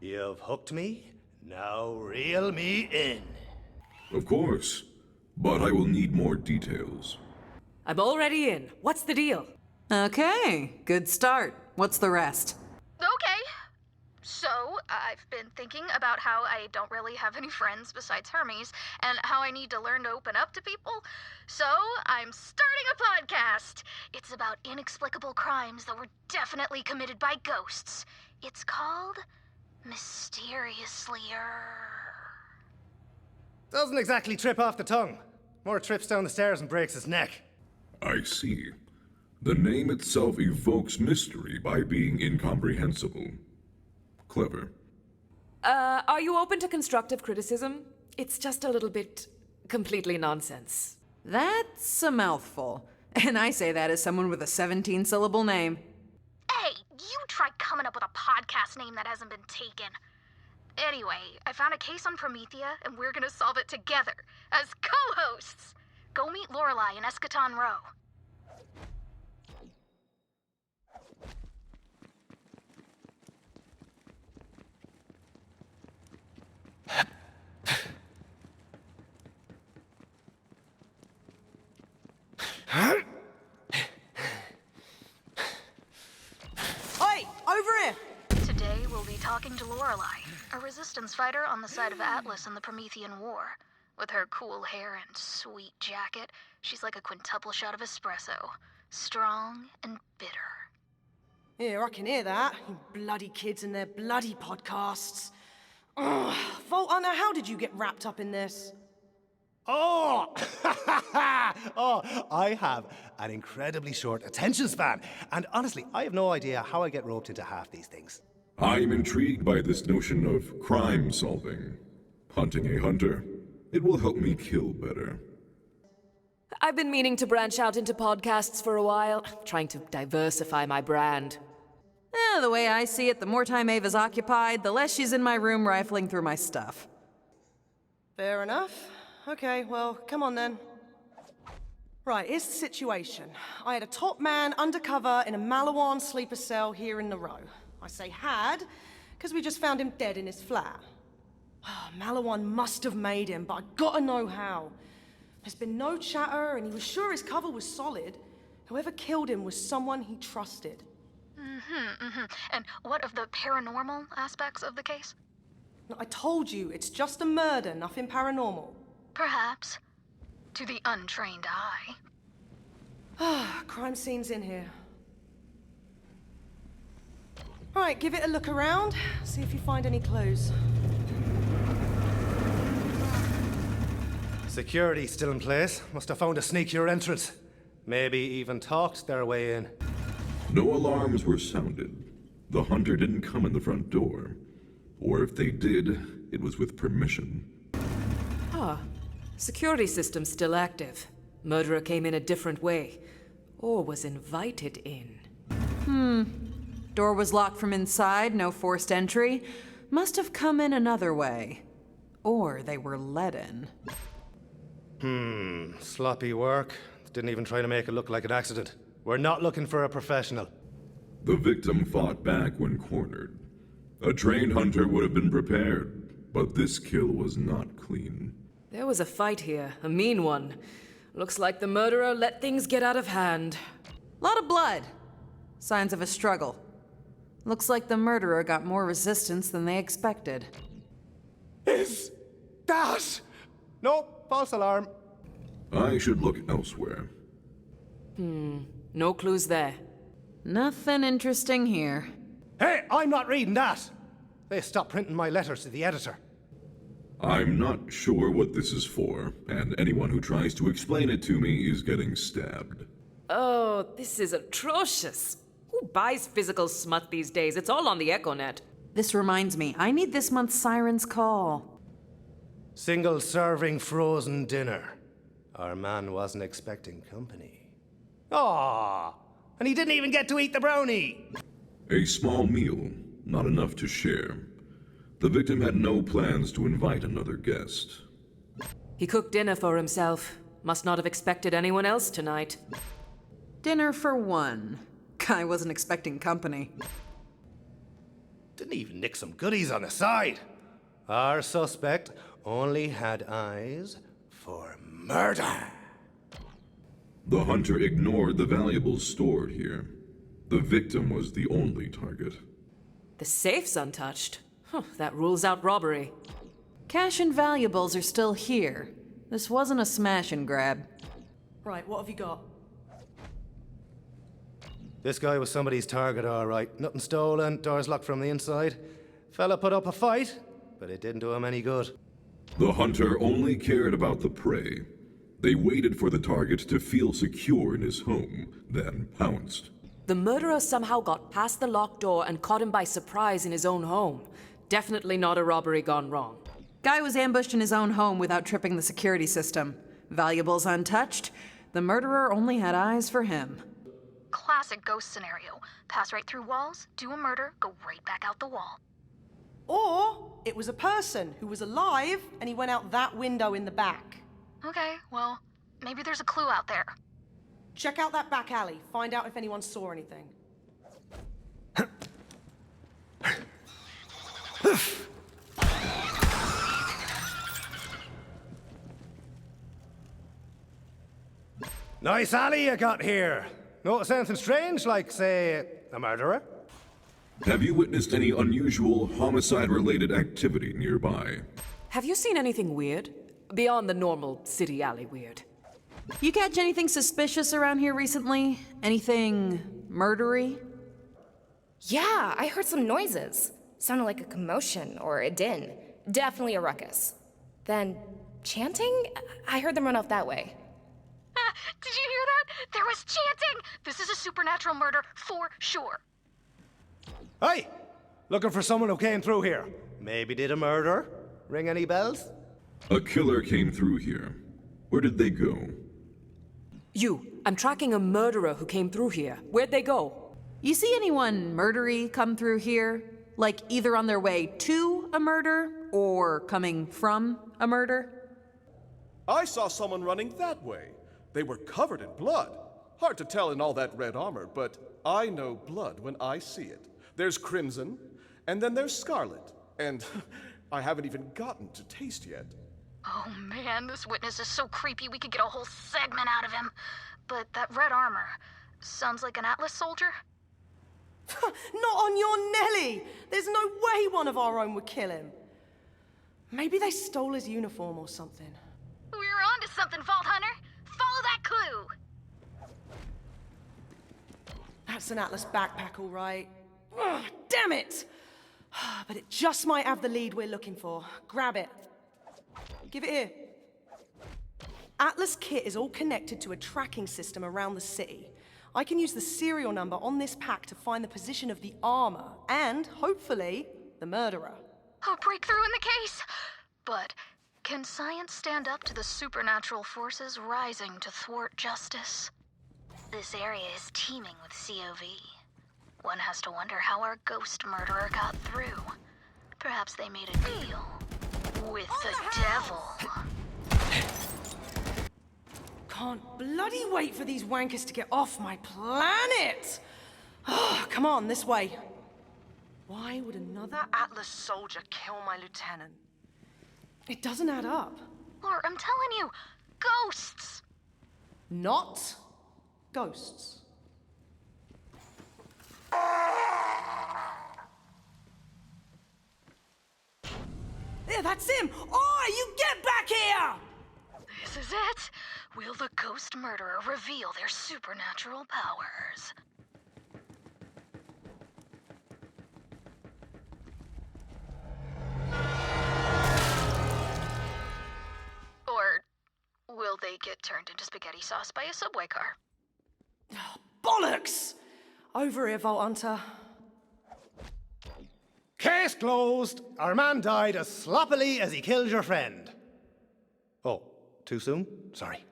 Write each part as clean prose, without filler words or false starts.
You've hooked me, now reel me in. Of course, but I will need more details. I'm already in. What's the deal? Okay, good start. What's the rest? Okay. So, I've been thinking about how I don't really have any friends besides Hermes, and how I need to learn to open up to people. So, I'm starting a podcast. It's about inexplicable crimes that were definitely committed by ghosts. It's called Mysteriously. Doesn't exactly trip off the tongue. More trips down the stairs and breaks his neck. I see. The name itself evokes mystery by being incomprehensible. Clever. Are you open to constructive criticism? It's just a little bit completely nonsense. That's a mouthful. And I say that as someone with a 17-syllable name. Hey, you try coming up with a podcast name that hasn't been taken. Anyway, I found a case on Promethea, and we're gonna solve it together, as co-hosts! Go meet Lorelei in Eschaton Row. Oi! Over here! Today we'll be talking to Lorelei, a resistance fighter on the side of Atlas in the Promethean War. With her cool hair and sweet jacket, she's like a quintuple shot of espresso. Strong and bitter. Yeah, I can hear that. You bloody kids and their bloody podcasts. Ugh. Vault Hunter, how did you get wrapped up in this? Oh! Oh, I have an incredibly short attention span. And honestly, I have no idea how I get roped into half these things. I am intrigued by this notion of crime solving. Hunting a hunter. It will help me kill better. I've been meaning to branch out into podcasts for a while, trying to diversify my brand. The way I see it, the more time Ava's occupied, the less she's in my room rifling through my stuff. Fair enough. Okay, well, come on then. Right, here's the situation. I had a top man undercover in a Malawan sleeper cell here in the row. I say had, because we just found him dead in his flat. Malawan must have made him, but I gotta know how. There's been no chatter, and he was sure his cover was solid. Whoever killed him was someone he trusted. And what of the paranormal aspects of the case? I told you, it's just a murder, nothing paranormal. Perhaps. To the untrained eye. Crime scene's in here. Right, give it a look around. See if you find any clues. Security still in place. Must have found a sneakier entrance. Maybe even talked their way in. No alarms were sounded. The hunter didn't come in the front door. Or if they did, it was with permission. Security system's still active. Murderer came in a different way. Or was invited in. Door was locked from inside, no forced entry. Must have come in another way. Or they were let in. Sloppy work. Didn't even try to make it look like an accident. We're not looking for a professional. The victim fought back when cornered. A trained hunter would have been prepared, but this kill was not clean. There was a fight here, a mean one. Looks like the murderer let things get out of hand. Lot of blood. Signs of a struggle. Looks like the murderer got more resistance than they expected. Is that? Nope, false alarm. I should look elsewhere. No clues there. Nothing interesting here. Hey, I'm not reading that. They stopped printing my letters to the editor. I'm not sure what this is for, and anyone who tries to explain it to me is getting stabbed. Oh, this is atrocious. Who buys physical smut these days? It's all on the EchoNet. This reminds me, I need this month's Siren's Call. Single serving frozen dinner. Our man wasn't expecting company. Aww, and he didn't even get to eat the brownie. A small meal, not enough to share. The victim had no plans to invite another guest. He cooked dinner for himself. Must not have expected anyone else tonight. Dinner for one. Guy wasn't expecting company. Didn't even nick some goodies on the side. Our suspect only had eyes for murder. The hunter ignored the valuables stored here. The victim was the only target. The safe's untouched. That rules out robbery. Cash and valuables are still here. This wasn't a smash and grab. Right, what have you got? This guy was somebody's target, all right. Nothing stolen, doors locked from the inside. Fella put up a fight, but it didn't do him any good. The hunter only cared about the prey. They waited for the target to feel secure in his home, then pounced. The murderer somehow got past the locked door and caught him by surprise in his own home. Definitely not a robbery gone wrong. Guy was ambushed in his own home without tripping the security system. Valuables untouched. The murderer only had eyes for him. Classic ghost scenario. Pass right through walls, do a murder, go right back out the wall. Or it was a person who was alive and he went out that window in the back. Okay, well, maybe there's a clue out there. Check out that back alley. Find out if anyone saw anything. Nice alley you got here. Notice anything strange, like, say, a murderer? Have you witnessed any unusual homicide-related activity nearby? Have you seen anything weird? Beyond the normal city alley weird. You catch anything suspicious around here recently? Anything murdery? Yeah, I heard some noises. Sounded like a commotion or a din. Definitely a ruckus. Then, chanting? I heard them run off that way. Did you hear that? There was chanting! This is a supernatural murder for sure. Hey! Looking for someone who came through here. Maybe did a murder? Ring any bells? A killer came through here. Where did they go? I'm tracking a murderer who came through here. Where'd they go? You see anyone murdery come through here? Like either on their way to a murder or coming from a murder? I saw someone running that way. They were covered in blood. Hard to tell in all that red armor, but I know blood when I see it. There's crimson, and then there's scarlet, and I haven't even gotten to taste yet. Oh man, this witness is so creepy we could get a whole segment out of him. But that red armor sounds like an Atlas soldier. Not on your Nelly! There's no way one of our own would kill him. Maybe they stole his uniform or something. We're on to something, Vault Hunter. Follow that clue. That's an Atlas backpack, all right. Ugh, damn it! But it just might have the lead we're looking for. Grab it. Give it here. Atlas kit is all connected to a tracking system around the city. I can use the serial number on this pack to find the position of the armor and, hopefully, the murderer. A breakthrough in the case. But can science stand up to the supernatural forces rising to thwart justice? This area is teeming with COV. One has to wonder how our ghost murderer got through. Perhaps they made a deal with the devil. Can't bloody wait for these wankers to get off my planet! Come on, this way. Why would another Atlas soldier kill my lieutenant? It doesn't add up. Or, I'm telling you, ghosts! Not ghosts. Yeah, that's him! Oi, you get back here! This is it. Will the ghost murderer reveal their supernatural powers? Or will they get turned into spaghetti sauce by a subway car? Bollocks! Over here, Vault Hunter. Case closed. Our man died as sloppily as he killed your friend. Oh, too soon? Sorry.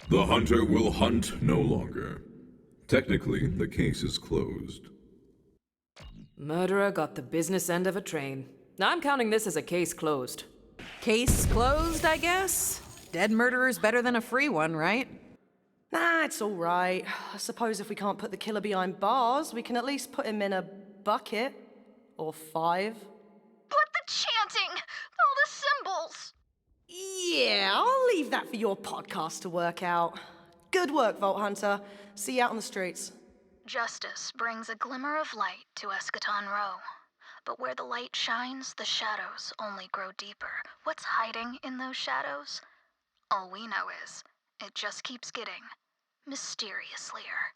The hunter will hunt no longer. Technically, the case is closed. Murderer got the business end of a train. I'm counting this as a case closed. Case closed, I guess? Dead murderer's better than a free one, right? Nah, it's all right. I suppose if we can't put the killer behind bars, we can at least put him in a bucket. Or 5? But the chanting! All the symbols! Yeah, I'll leave that for your podcast to work out. Good work, Vault Hunter. See you out on the streets. Justice brings a glimmer of light to Eschaton Row. But where the light shines, the shadows only grow deeper. What's hiding in those shadows? All we know is, it just keeps getting mysterious-lier.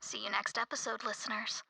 See you next episode, listeners.